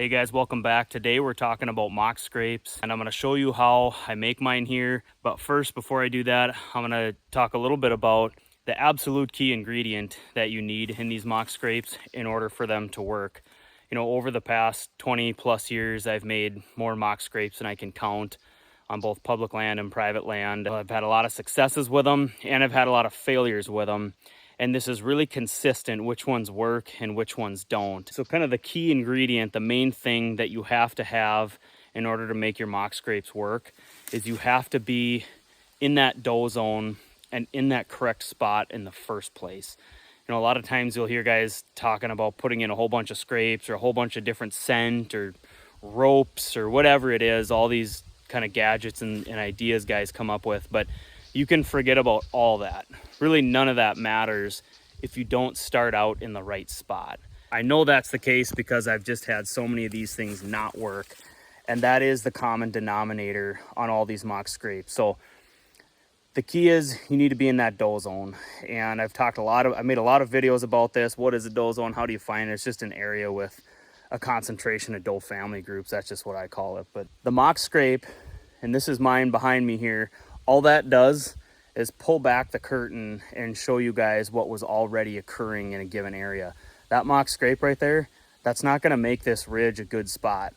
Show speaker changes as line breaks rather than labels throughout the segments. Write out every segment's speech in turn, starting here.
Hey guys, welcome back. Today we're talking about mock scrapes and I'm going to show you how I make mine here. But first, before I do that, I'm going to talk a little bit about the absolute key ingredient that you need in these mock scrapes in order for them to work. You know, over the past 20 plus years, I've made more mock scrapes than I can count on both public land and private land. I've had a lot of successes with them and I've had a lot of failures with them. And this is really consistent which ones work and which ones don't. So kind of the key ingredient, the main thing that you have to have in order to make your mock scrapes work is you have to be in that doe zone and in that correct spot in the first place. You know, a lot of times you'll hear guys talking about putting in a whole bunch of scrapes or a whole bunch of different scent or ropes or whatever it is, all these kind of gadgets and ideas guys come up with, but you can forget about all that. Really, none of that matters if you don't start out in the right spot. I know that's the case because I've just had so many of these things not work, and that is the common denominator on all these mock scrapes. So the key is you need to be in that doe zone, and I made a lot of videos about this. What is a doe zone? How do you find it? It's just an area with a concentration of doe family groups. That's just what I call it. But the mock scrape, and this is mine behind me here, all that does is pull back the curtain and show you guys what was already occurring in a given area. That mock scrape right there, that's not going to make this ridge a good spot.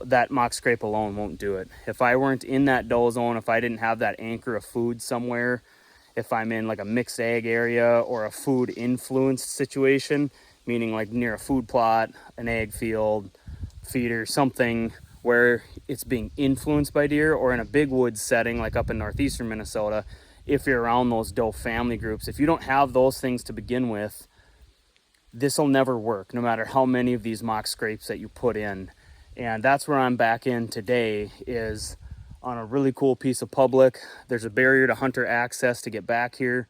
That mock scrape alone won't do it. If I weren't in that doe zone, if I didn't have that anchor of food somewhere, if I'm in like a mixed ag area or a food influenced situation, meaning like near a food plot, an ag field, feeder, something where it's being influenced by deer, or in a big woods setting like up in northeastern Minnesota, if you're around those doe family groups, if you don't have those things to begin with, this will never work, no matter how many of these mock scrapes that you put in. And that's where I'm back in today, is on a really cool piece of public. There's a barrier to hunter access to get back here.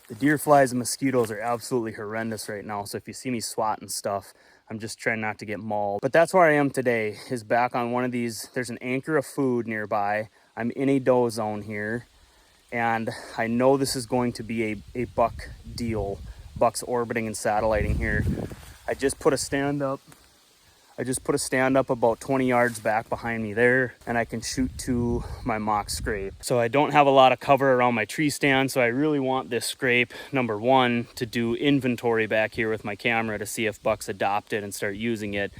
The deer flies and mosquitoes are absolutely horrendous right now, so if you see me swatting stuff, I'm just trying not to get mauled. But that's where I am today, is back on one of these. There's an anchor of food nearby. I'm in a doe zone here, and I know this is going to be a buck deal. Bucks orbiting and satelliting here. I just put a stand up about 20 yards back behind me there, and I can shoot to my mock scrape. So I don't have a lot of cover around my tree stand, so I really want this scrape, number one, to do inventory back here with my camera to see if bucks adopt it and start using it,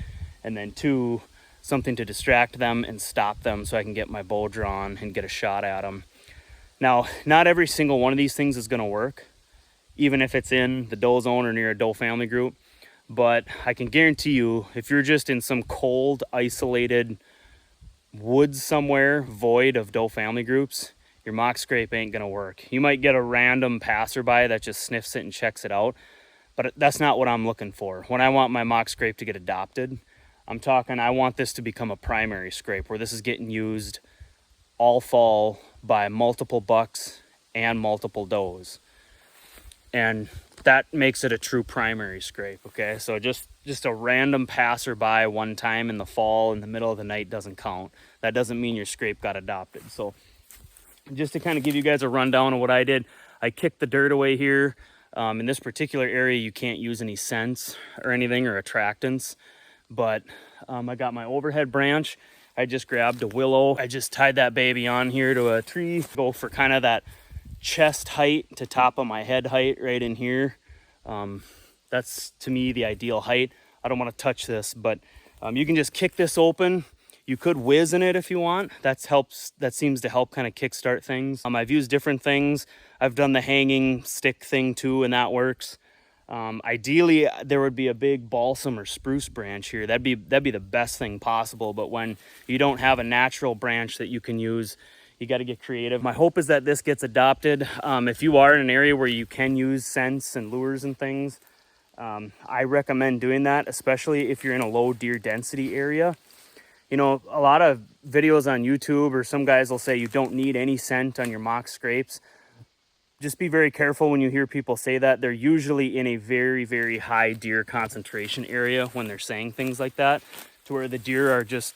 and then two, something to distract them and stop them so I can get my bow drawn and get a shot at them. Now, not every single one of these things is going to work, even if it's in the doe zone or near a doe family group. But I can guarantee you, if you're just in some cold, isolated woods somewhere void of doe family groups, your mock scrape ain't gonna work. You might get a random passerby that just sniffs it and checks it out, but that's not what I'm looking for. When I want my mock scrape to get adopted, I'm talking, I want this to become a primary scrape where this is getting used all fall by multiple bucks and multiple does. And that makes it a true primary scrape, okay? So just a random passerby one time in the fall in the middle of the night doesn't count. That doesn't mean your scrape got adopted. So just to kind of give you guys a rundown of what I did, I kicked the dirt away here. In this particular area, you can't use any scents or anything or attractants, but I got my overhead branch. I just grabbed a willow. I just tied that baby on here to a tree, go for kind of that chest height to top of my head height right in here. That's to me the ideal height. I don't want to touch this, but you can just kick this open. You could whiz in it if you want. That seems to help kind of kickstart things. I've used different things. I've done the hanging stick thing too, and that works. Ideally there would be a big balsam or spruce branch here. That'd be the best thing possible, but when you don't have a natural branch that you can use, you got to get creative. My hope is that this gets adopted. If you are in an area where you can use scents and lures and things, I recommend doing that, especially if you're in a low deer density area. You know, a lot of videos on YouTube or some guys will say you don't need any scent on your mock scrapes. Just be very careful when you hear people say that. They're usually in a very, very high deer concentration area when they're saying things like that, to where the deer are just,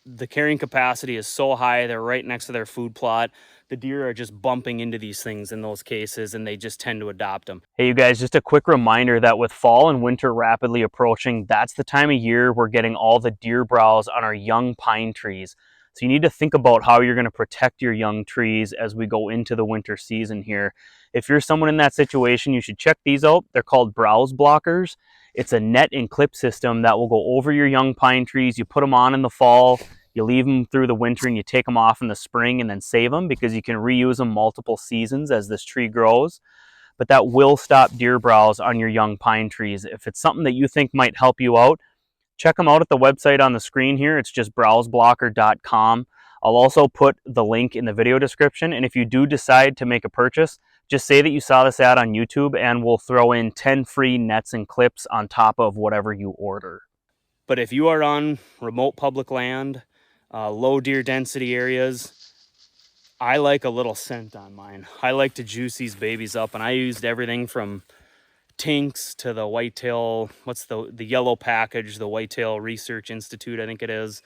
the carrying capacity is so high, they're right next to their food plot. the deer are just bumping into these things in those cases, and they just tend to adopt them. Hey, you guys, just a quick reminder that with fall and winter rapidly approaching, that's the time of year we're getting all the deer browse on our young pine trees. So you need to think about how you're going to protect your young trees as we go into the winter season here. If you're someone in that situation, you should check these out. They're called browse blockers. It's a net and clip system that will go over your young pine trees. You put them on in the fall, you leave them through the winter, and you take them off in the spring and then save them because you can reuse them multiple seasons as this tree grows. But that will stop deer browse on your young pine trees. If it's something that you think might help you out, check them out at the website on the screen here. It's just browseblocker.com. I'll also put the link in the video description. And if you do decide to make a purchase, just say that you saw this ad on YouTube and we'll throw in 10 free nets and clips on top of whatever you order. But if you are on remote public land, low deer density areas, I like a little scent on mine. I like to juice these babies up, and I used everything from Tinks to the Whitetail, what's the yellow package, the Whitetail Research Institute, I think it is.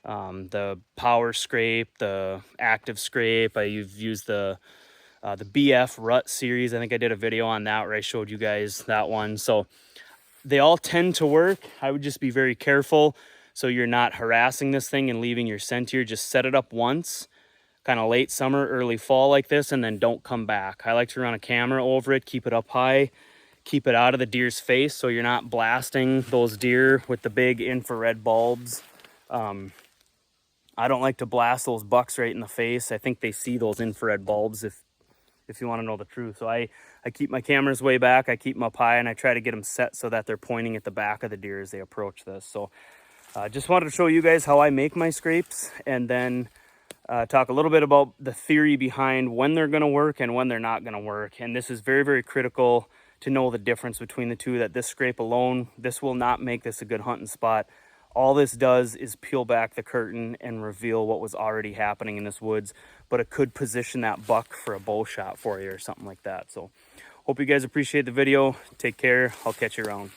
The Power Scrape, the Active Scrape. I've used the BF Rut series. I think I did a video on that where I showed you guys that one. So they all tend to work. I would just be very careful so you're not harassing this thing and leaving your scent here. Just set it up once, kind of late summer, early fall like this, and then don't come back. I like to run a camera over it, keep it up high, keep it out of the deer's face so you're not blasting those deer with the big infrared bulbs. I don't like to blast those bucks right in the face. I think they see those infrared bulbs if you want to know the truth. So I keep my cameras way back, I keep them up high, and I try to get them set so that they're pointing at the back of the deer as they approach this. So just wanted to show you guys how I make my scrapes, and then talk a little bit about the theory behind when they're going to work and when they're not going to work. And this is very, very critical to know the difference between the two, that this scrape alone, this will not make this a good hunting spot. All this does is peel back the curtain and reveal what was already happening in this woods, but it could position that buck for a bow shot for you or something like that. So hope you guys appreciate the video. Take care. I'll catch you around.